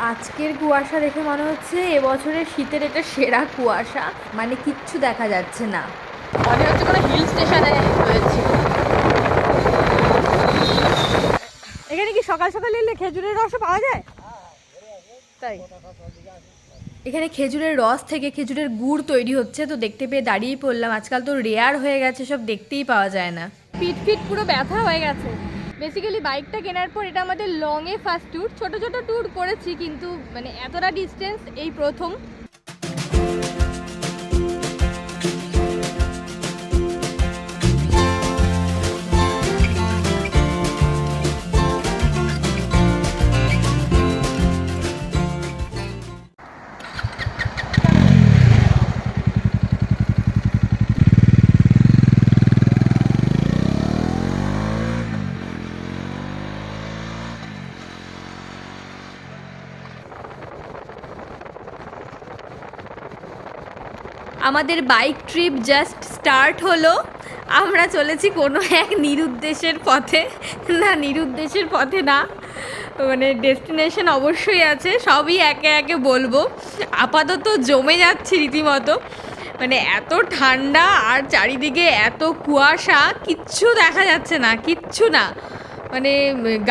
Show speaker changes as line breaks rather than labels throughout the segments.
আজকের কুয়াশা দেখে মনে হচ্ছে এবছরের শীতের এটা সেরা কুয়াশা, মানে কিচ্ছু দেখা যাচ্ছে না, মনে হচ্ছে কোনো হিল স্টেশনে রয়েছে। এখানে কি সকাল সকাল এলে খেজুরের রসও পাওয়া যায়? তাই এখানে খেজুরের রস থেকে খেজুরের গুড় তৈরি হচ্ছে, তো দেখতে পেয়ে দাঁড়িয়েই পড়লাম। আজকাল তো রেয়ার হয়ে গেছে, সব দেখতেই পাওয়া যায় না। পিঠ ফিট পুরো ব্যথা হয়ে গেছে। বেসিক্যালি বাইকটা কেনার পর এটা আমাদের লংয়ে ফার্স্ট ট্যুর। ছোট ছোট ট্যুর করেছি কিন্তু মানে এতটা ডিস্টেন্স এই প্রথম। আমাদের বাইক ট্রিপ জাস্ট স্টার্ট হলো। আমরা চলেছি কোনো এক নিরুদ্দেশের পথে। না, নিরুদ্দেশের পথে না, মানে ডেস্টিনেশন অবশ্যই আছে, সবই একে একে বলবো। আপাতত জমে যাচ্ছে রীতিমতো, মানে এত ঠান্ডা আর চারিদিকে এত কুয়াশা, কিচ্ছু দেখা যাচ্ছে না, কিচ্ছু না। মানে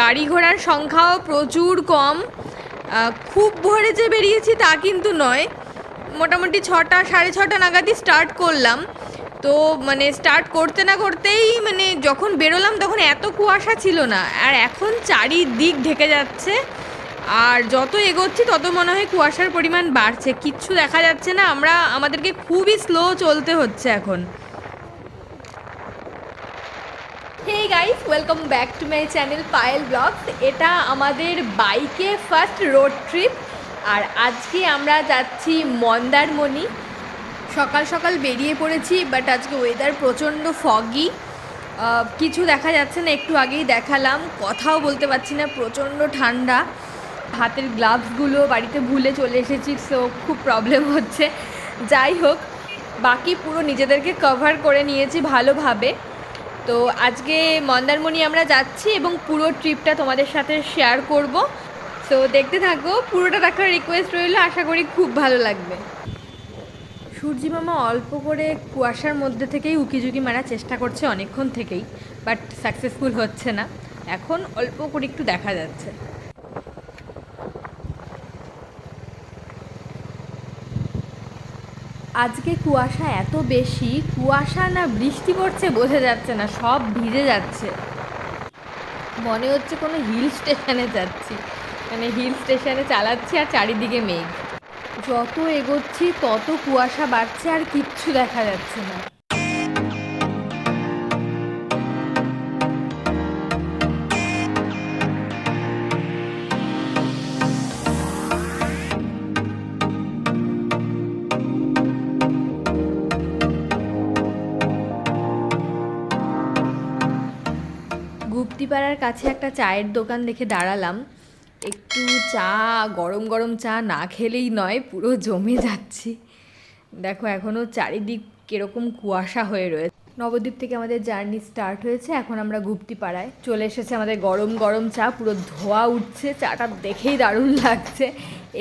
গাড়ি ঘোড়ার সংখ্যাও প্রচুর কম। খুব ভোরে যে বেরিয়েছি তা কিন্তু নয়, মোটামুটি 6টা 6:30 নাগাদই স্টার্ট করলাম। তো মানে স্টার্ট করতে না করতেই মানে যখন বেরোলাম তখন এত কুয়াশা ছিল না, আর এখন চারিদিক ঢেকে যাচ্ছে। আর যত এগোচ্ছি তত মনে হয় কুয়াশার পরিমাণ বাড়ছে, কিচ্ছু দেখা যাচ্ছে না। আমাদেরকে খুবই স্লো চলতে হচ্ছে এখন। Hey guys, welcome back to my channel Payel vlogs. এটা আমাদের বাইকে ফার্স্ট রোড ট্রিপ, আর আজকে আমরা যাচ্ছি মন্দারমণি। সকাল সকাল বেরিয়ে পড়েছি, বাট আজকে ওয়েদার প্রচণ্ড ফগি, কিছু দেখা যাচ্ছে না। একটু আগেই দেখালাম, কথাও বলতে পারছি না, প্রচণ্ড ঠান্ডা। হাতের গ্লাভসগুলো বাড়িতে ভুলে চলে এসেছি, সো খুব প্রবলেম হচ্ছে। যাই হোক, বাকি পুরো নিজেদেরকে কভার করে নিয়েছি ভালোভাবে। তো আজকে মন্দারমণি আমরা যাচ্ছি এবং পুরো ট্রিপটা তোমাদের সাথে শেয়ার করব। সো দেখতে থাকো, পুরোটা দেখার রিকোয়েস্ট রইল, আশা করি খুব ভালো লাগবে। সূর্যি মামা অল্প করে কুয়াশার মধ্যে থেকেই উকিঝুঁকি মারার চেষ্টা করছে অনেকক্ষণ থেকেই, বাট সাকসেসফুল হচ্ছে না। এখন অল্প করে একটু দেখা যাচ্ছে। আজকে কুয়াশা এত বেশি, কুয়াশা না বৃষ্টি পড়ছে বোঝা যাচ্ছে না, সব ভিজে যাচ্ছে। মনে হচ্ছে কোনো হিল স্টেশনে যাচ্ছি, মানে হিল স্টেশনে চালাচ্ছি আর চারিদিকে মেঘ। যত এগোচ্ছি তত কুয়াশা বাড়ছে আর কিচ্ছু দেখা যাচ্ছে না। গুপ্তিপাড়ার কাছে একটা চায়ের দোকান দেখে দাঁড়ালাম। একটু চা, গরম গরম চা না খেলেই নয়, পুরো জমে যাচ্ছি। দেখো এখনও চারিদিক কীরকম কুয়াশা হয়ে রয়েছে। নবদ্বীপ থেকে আমাদের জার্নি স্টার্ট হয়েছে, এখন আমরা গুপ্তিপাড়ায় চলে এসেছে। আমাদের গরম গরম চা, পুরো ধোয়া উঠছে, চাটা দেখেই দারুণ লাগছে।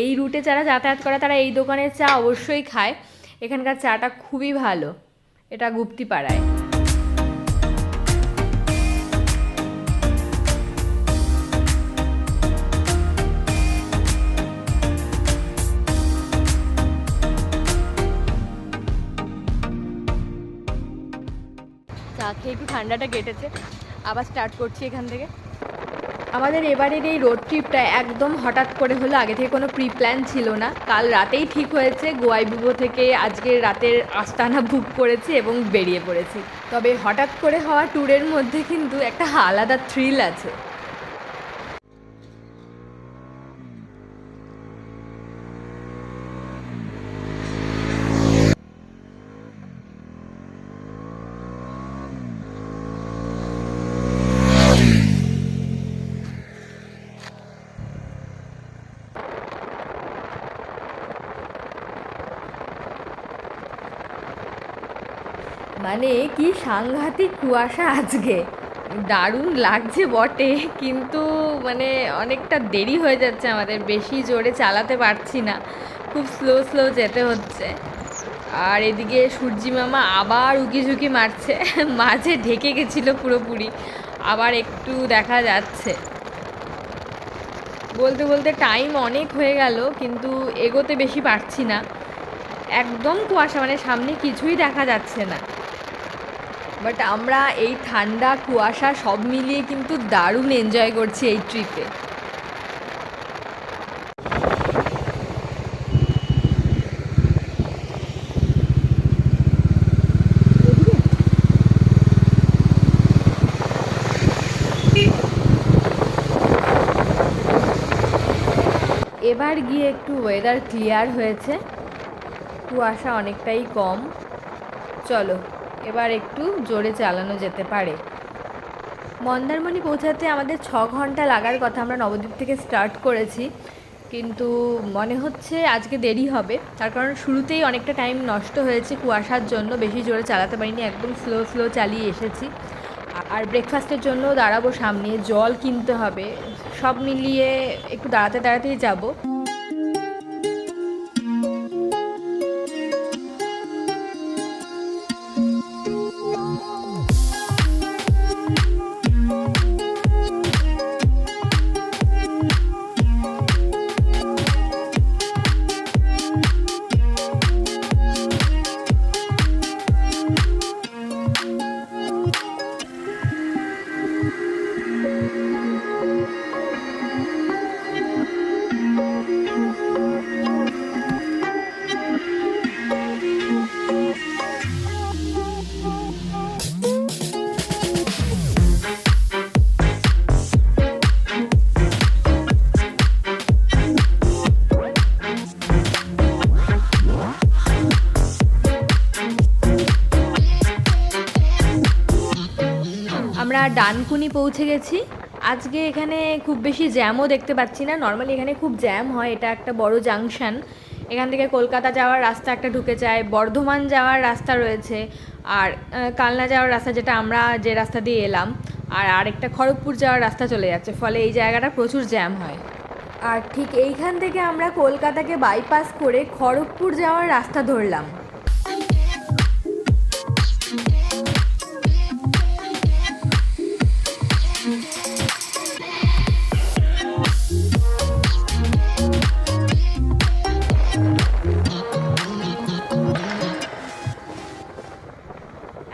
এই রুটে যারা যাতায়াত করে তারা এই দোকানের চা অবশ্যই খায়, এখানকার চাটা খুবই ভালো। এটা গুপ্তিপাড়ায়। চা খেয়ে একটু ঠান্ডাটা কেটেছে, আবার স্টার্ট করছি এখান থেকে। আমাদের এবারের এই রোড ট্রিপটা একদম হঠাৎ করে হলো, আগে থেকে কোনো প্রি প্ল্যান ছিল না। কাল রাতেই ঠিক হয়েছে, গোয়াইবুবো থেকে আজকের রাতের আস্তানা বুক করেছি এবং বেরিয়ে পড়েছি। তবে হঠাৎ করে হওয়া ট্যুরের মধ্যে কিন্তু একটা আলাদা থ্রিল আছে। মানে কি সাংঘাতিক কুয়াশা আজকে, দারুণ লাগছে বটে, কিন্তু মানে অনেকটা দেরি হয়ে যাচ্ছে, আমাদের বেশি জোরে চালাতে পারছি না, খুব স্লো স্লো যেতে হচ্ছে। আর এদিকে সূর্যি মামা আবার উকিঝুঁকি মারছে, মাঝে ঢেকে গেছিলো পুরোপুরি, আবার একটু দেখা যাচ্ছে। বলতে বলতে টাইম অনেক হয়ে গেল, কিন্তু এগোতে বেশি পারছি না, একদম কুয়াশা, মানে সামনে কিছুই দেখা যাচ্ছে না। বাট আমরা এই ঠান্ডা কুয়াশা সব মিলিয়ে কিন্তু দারুণ এনজয় করছি এই ট্রিপে। এবার গিয়ে একটু ওয়েদার ক্লিয়ার হয়েছে, কুয়াশা অনেকটাই কম। চলো এবার একটু জোরে চালানো যেতে পারে। মন্দারমণি পৌঁছাতে আমাদের 6 ঘন্টা লাগার কথা, আমরা নবদ্বীপ থেকে স্টার্ট করেছি, কিন্তু মনে হচ্ছে আজকে দেরি হবে, তার কারণ শুরুতেই অনেকটা টাইম নষ্ট হয়েছে কুয়াশার জন্য, বেশি জোরে চালাতে পারিনি, একদম স্লো স্লো চালিয়ে এসেছি। আর ব্রেকফাস্টের জন্য দাঁড়াবো সামনে, জল কিনতে হবে, সব মিলিয়ে একটু দাঁড়াতে দাঁড়াতেই যাবো। আমরা ডানকুনি পৌঁছে গেছি। আজকে এখানে খুব বেশি জ্যামও দেখতে পাচ্ছি না, নর্মালি এখানে খুব জ্যাম হয়, এটা একটা বড় জাংশন, এখান থেকে কলকাতা যাওয়ার রাস্তা একটা ঢুকে যায়, বর্ধমান যাওয়ার রাস্তা রয়েছে, আর কালনা যাওয়ার রাস্তা, যেটা আমরা যে রাস্তা দিয়ে এলাম, আর আরেকটা খড়গপুর যাওয়ার রাস্তা চলে যাচ্ছে, ফলে এই জায়গাটা প্রচুর জ্যাম হয়। আর ঠিক এইখান থেকে আমরা কলকাতাকে বাইপাস করে খড়গপুর যাওয়ার রাস্তা ধরলাম।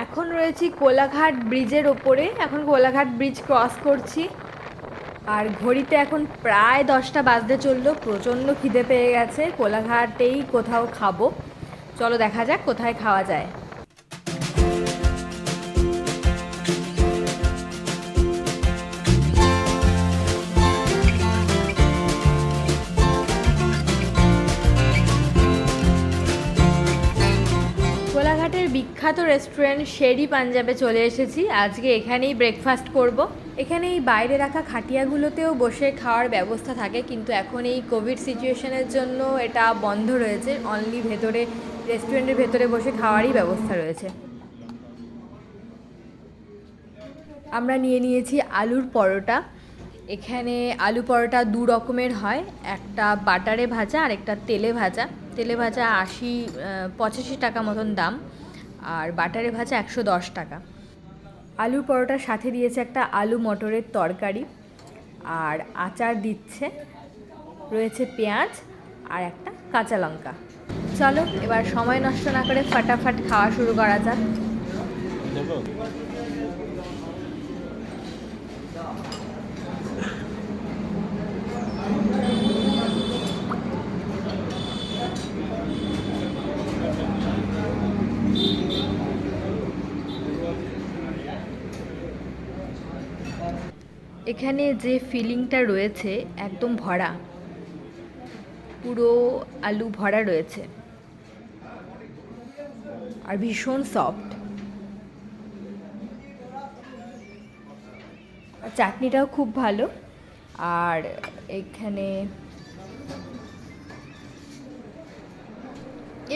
এখন রয়েছি কোলাঘাট ব্রিজের ওপরে, এখন কোলাঘাট ব্রিজ ক্রস করছি, আর ঘড়িতে এখন প্রায় 10টা বাজতে চললো, প্রচণ্ড খিদে পেয়ে গেছে, কোলাঘাটেই কোথাও খাবো, চলো দেখা যাক কোথায় খাওয়া যায়। কোলাঘাটের বিখ্যাত রেস্টুরেন্ট শেরি পাঞ্জাবে চলে এসেছি, আজকে এখানেই ব্রেকফাস্ট করব। এখানে এই বাইরে রাখা খাটিয়াগুলোতেও বসে খাওয়ার ব্যবস্থা থাকে, কিন্তু এখন এই কোভিড সিচুয়েশনের জন্য এটা বন্ধ রয়েছে, অনলি ভেতরে, রেস্টুরেন্টের ভেতরে বসে খাওয়ারই ব্যবস্থা রয়েছে। আমরা নিয়ে নিয়েছি আলুর পরোটা। এখানে আলু পরোটা 2 রকমের হয়, একটা বাটারে ভাজা আর একটা তেলে ভাজা। তেলে ভাজা 85 টাকা মতন দাম, আর বাটারে ভাজা 110 টাকা। আলুর পরোটার সাথে দিয়েছে একটা আলু মটরের তরকারি, আর আচার দিচ্ছে, রয়েছে পেঁয়াজ আর একটা কাঁচা লঙ্কা। চলো এবার সময় নষ্ট না করে ফাটাফাট খাওয়া শুরু করা যাক। এখানে যে ফিলিংটা রয়েছে একদম ভরা, পুরো আলু ভরা রয়েছে, আর ভীষণ সফট, চাটনিটাও খুব ভালো। আর এখানে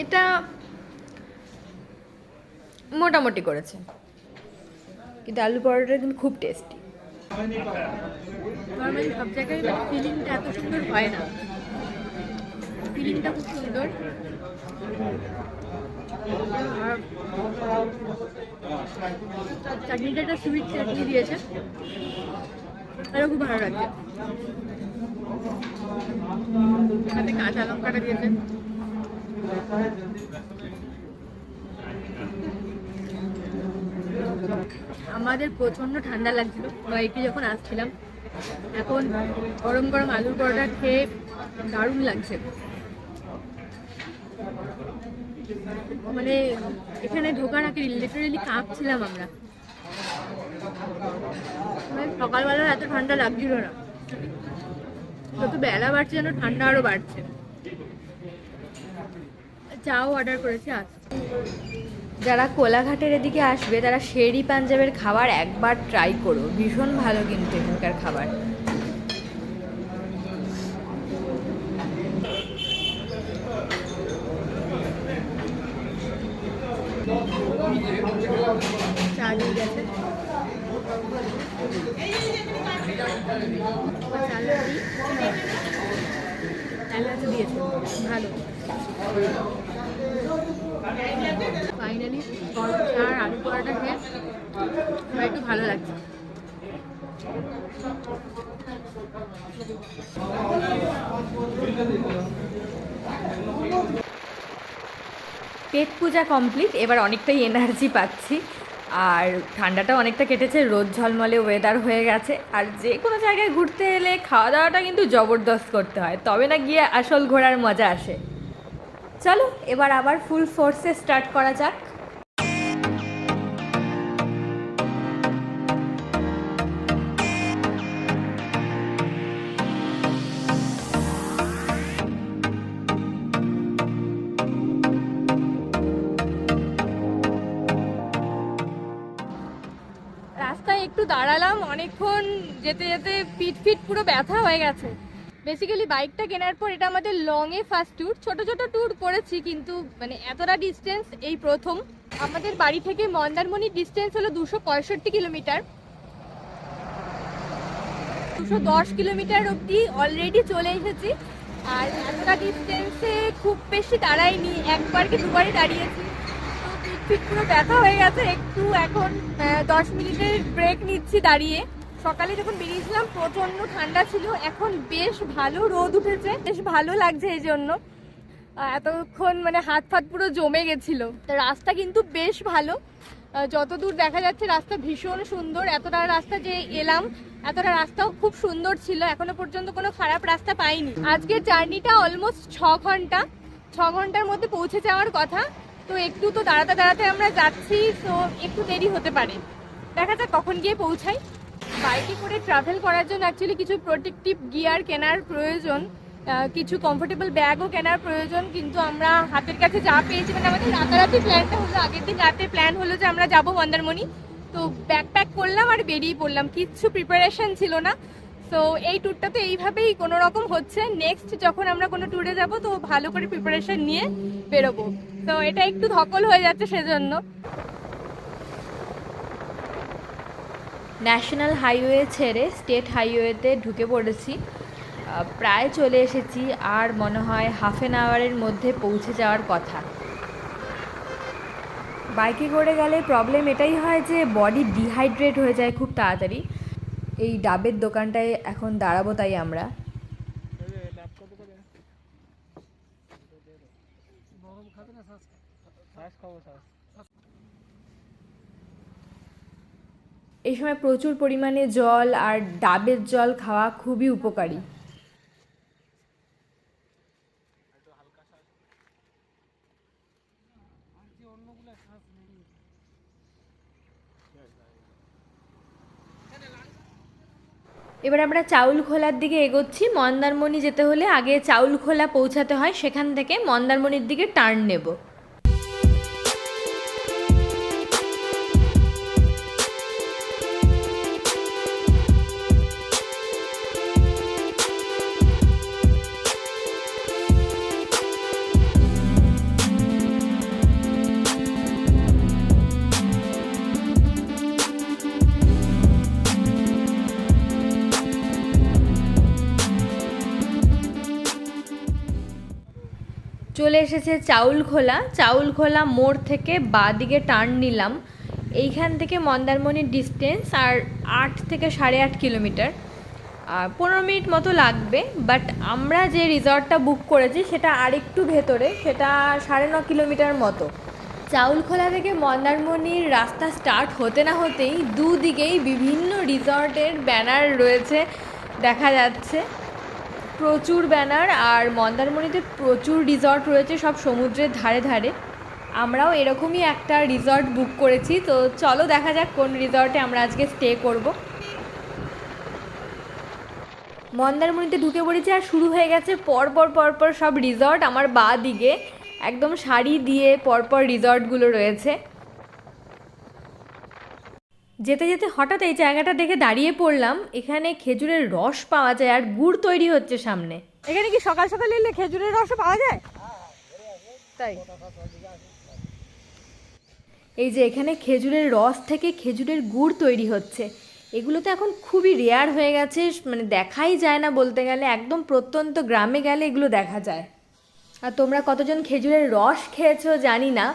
এটা মোটামুটি করেছে। কিন্তু আলু পরোটাটা কিন্তু খুব টেস্টি। নর্মালি সব জায়গায় ফিলিংটা এত সুন্দর হয় না, ফিলিংটা খুব সুন্দর। আর চাটনিটা একটা সুইট চাটনি দিয়েছে, আরও খুব ভালো লাগছে। সাথে কাঁচা লঙ্কাটা দিয়েছে। আমাদের প্রচণ্ড ঠান্ডা লাগছিল বাইকে যখন আসছিলাম, এখন গরম গরম আলুর পরোটা খেয়ে দারুণ লাগছে। মানে এখানে ঢোকার আগে লিটারেলি কাঁপছিলাম আমরা। সকালবেলা এত ঠান্ডা লাগছিল না, যত বেলা বাড়ছে যেন ঠান্ডা আরো বাড়ছে। চাও অর্ডার করেছি আজ। যারা কোলাঘাটের এদিকে আসবে তারা শেরি পাঞ্জাবের খাবার একবার ট্রাই করো, ভীষণ ভালো কিন্তু এখানকার খাবার। চা দিয়ে গেছে, দিয়েছে ভালো। ফাইনালি গরম চা আর আলু পরোটা খেয়ে একটু ভালো লাগছে। পেট পূজা কমপ্লিট, এবার অনেকটাই এনার্জি পাচ্ছি। আর ঠান্ডাটা অনেকটা কেটেছে, রোদ ঝলমলে ওয়েদার হয়ে গেছে। আর যে কোনো জায়গায় ঘুরতে এলে খাওয়া দাওয়াটা কিন্তু জবরদস্ত করতে হয়, তবে না গিয়ে আসল ঘোরার মজা আসে। চলো এবার আবার ফুল ফোর্সে স্টার্ট করা যাক। রাস্তায় একটু দাঁড়ালাম, অনেকক্ষণ যেতে যেতে পিঠ পুরো ব্যথা হয়ে গেছে। বেসিক্যালি বাইকটা কেনার পর এটা আমাদের লংয়ে ফার্স্ট ট্যুর। ছোট ছোট ট্যুর করেছি কিন্তু মানে এতটা ডিস্টেন্স এই প্রথম। আমাদের বাড়ি থেকে মন্দারমণির ডিস্টেন্স হলো 265 কিলোমিটার। 210 কিলোমিটার অবধি অলরেডি চলে এসেছি। আর এতটা ডিস্টেন্সে খুব বেশি দাঁড়াইনি, একবার কি দুবারই দাঁড়িয়েছি। তো পিঠ পুরো ব্যথা হয়ে গেছে একটু। এখন 10 মিনিটের ব্রেক নিচ্ছি দাঁড়িয়ে। সকালে যখন বেরিয়েছিলাম প্রচণ্ড ঠান্ডা ছিল, এখন বেশ ভালো রোদ উঠেছে, বেশ ভালো লাগছে। এই জন্য এতক্ষণ মানে হাত ফাত পুরো জমে গেছিলো। তো রাস্তা কিন্তু বেশ ভালো, যতদূর দেখা যাচ্ছে রাস্তা ভীষণ সুন্দর। এতটা রাস্তা যে এলাম, এতটা রাস্তাও খুব সুন্দর ছিল, এখনো পর্যন্ত কোনো খারাপ রাস্তা পাইনি। আজকের জার্নিটা অলমোস্ট 6 ঘন্টা, 6 ঘন্টার মধ্যে পৌঁছে যাওয়ার কথা। তো একটু তো দাঁড়াতে দাঁড়াতে আমরা যাচ্ছি, তো একটু দেরি হতে পারে, দেখা যাক কখন গিয়ে পৌঁছাই। বাইকে করে ট্রাভেল করার জন্য অ্যাকচুয়ালি কিছু প্রোটেক্টিভ গিয়ার কেনার প্রয়োজন, কিছু কমফোর্টেবল ব্যাগও কেনার প্রয়োজন। কিন্তু আমরা হাতের কাছে যা পেয়েছি, মানে আমাদের রাতারাতি প্ল্যানটা হলো, আগের দিন রাতে প্ল্যান হলো যে আমরা যাবো মন্দারমণি। তো ব্যাকপ্যাক করলাম আর বেরিয়ে পড়লাম, কিচ্ছু প্রিপারেশন ছিল না। তো এই ট্যুরটা তো এইভাবেই কোনো রকম হচ্ছে। নেক্সট যখন আমরা কোনো ট্যুরে যাব তো ভালো করে প্রিপারেশন নিয়ে বেরোবো। তো এটা একটু ধকল হয়ে যাচ্ছে সেজন্য। ন্যাশনাল হাইওয়ে ছেড়ে স্টেট হাইওয়েতে ঢুকে পড়েছি, প্রায় চলে এসেছি। আর মনে হয় হাফ অ্যান আওয়ারের মধ্যে পৌঁছে যাওয়ার কথা। বাইকে করে গেলে প্রবলেম এটাই হয় যে বডি ডিহাইড্রেট হয়ে যায় খুব তাড়াতাড়ি। এই ডাবের দোকানটায় এখন দাঁড়াবো তাই আমরা। এই সময় প্রচুর পরিমাণে জল আর ডাবের জল খাওয়া খুবই উপকারী। এবার আমরা চাউল খোলার দিকে এগোচ্ছি। মন্দারমণি যেতে হলে আগে চাউল খোলা পৌঁছাতে হয়, সেখান থেকে মন্দারমণির দিকে টার্ন নেব। চলে এসেছে চাউলখোলা মোড় থেকে বাঁ দিকে টার্ন নিলাম। এইখান থেকে মন্দারমণির ডিস্টেন্স আর 8 থেকে 8.5 কিলোমিটার, আর 15 মিনিট মতো লাগবে। বাট আমরা যে রিসর্টটা বুক করেছি সেটা আরেকটু ভেতরে, সেটা 9.5 কিলোমিটার মতো। চাউলখোলা থেকে মন্দারমণির রাস্তা স্টার্ট হতে না হতেই দুদিকেই বিভিন্ন রিসর্টের ব্যানার রয়েছে, দেখা যাচ্ছে প্রচুর ব্যানার। আর মন্দারমণিতে প্রচুর রিসর্ট রয়েছে সব সমুদ্রের ধারে ধারে। আমরাও এরকমই একটা রিসর্ট বুক করেছি, তো চলো দেখা যাক কোন রিসর্টে আমরা আজকে স্টে করব। মন্দারমণিতে ঢুকে পড়েছি আর শুরু হয়ে গেছে পরপর সব রিসর্ট। আমার বাঁ দিকে একদম সারি দিয়ে পরপর রিসর্টগুলো রয়েছে। যেতে যেতে হঠাৎ এই জায়গাটা দেখে দাঁড়িয়ে পড়লাম। এখানে খেজুরের রস পাওয়া যায় আর গুড় তৈরি হচ্ছে সামনে। এখানে কি সকাল সকাল এলে খেজুরের রসও পাওয়া যায়? তাই এই যে এখানে খেজুরের রস থেকে খেজুরের গুড় তৈরি হচ্ছে। এগুলো তো এখন খুবই রেয়ার হয়ে গেছে, মানে দেখাই যায় না বলতে গেলে। একদম প্রত্যন্ত গ্রামে গেলে এগুলো দেখা যায়। আর তোমরা কতজন খেজুরের রস খেয়েছো জানি না।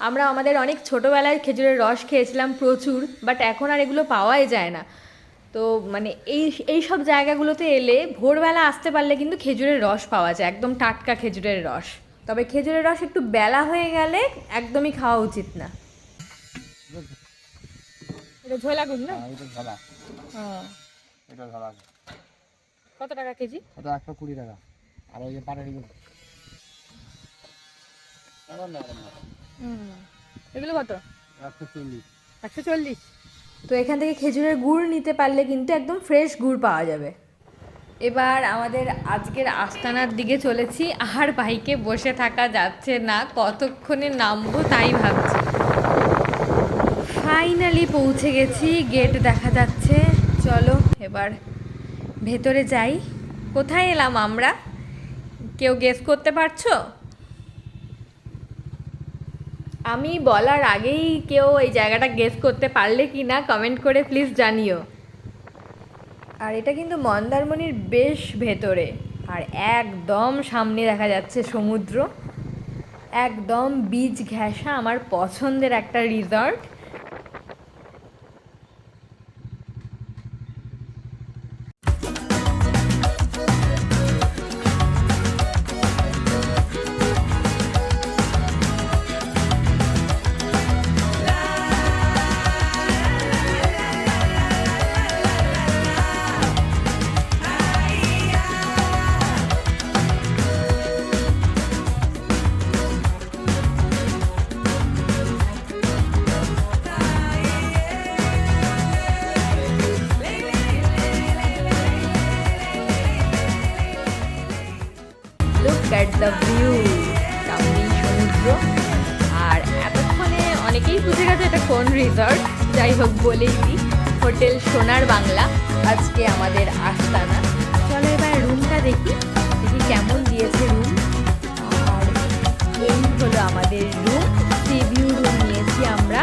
আমরা আমাদের অনেক ছোটোবেলায় খেজুরের রস খেয়েছিলাম প্রচুর, বাট এখন আর এগুলো পাওয়াই যায় না। তো মানে এই সব জায়গাগুলোতে এলে ভোরবেলা আসতে পারলে কিন্তু খেজুরের রস পাওয়া যায়, একদম টাটকা খেজুরের রস। তবে খেজুরের রস একটু বেলা হয়ে গেলে একদমই খাওয়া উচিত না। এটা ঝোলা গুড় না?
এটা ঝোলা।
হ্যাঁ,
এটা ঝোলা।
কত টাকা কেজি?
এটা 120 টাকা। আর ওই যে পাটারি গুড়
এগুলো কত?
140।
140। তো এখান থেকে খেজুরের গুড় নিতে পারলে কিন্তু একদম ফ্রেশ গুড় পাওয়া যাবে। এবার আমাদের আজকের আস্তানার দিকে চলেছি। আর বাইকে বসে থাকা যাচ্ছে না, কতক্ষণে নামবো তাই ভাবছি। ফাইনালি পৌঁছে গেছি, গেট দেখা যাচ্ছে। চলো এবার ভেতরে যাই। কোথায় এলাম আমরা? কেউ গেস করতে পারছো? আমি বলার আগেই কেউ এই জায়গাটা গেস করতে পারলে কি না কমেন্ট করে প্লিজ জানিও। আর এটা কিন্তু মন্দারমণির বেশ ভেতরে, আর একদম সামনে দেখা যাচ্ছে সমুদ্র, একদম বিচ ঘেঁষা। আমার পছন্দের একটা রিসর্ট। At the view, সামনেই সমুদ্র। আর এতক্ষণে অনেকেই বুঝে গেছে এটা কোন রিসর্ট। যাই হোক বলেই দিই, হোটেল সোনার বাংলা আজকে আমাদের আস্তানা। চলো এবার রুমটা দেখি কেমন দিয়েছে রুম। আর এই হলো আমাদের রুম, সি ভিউ রুম নিয়েছি আমরা।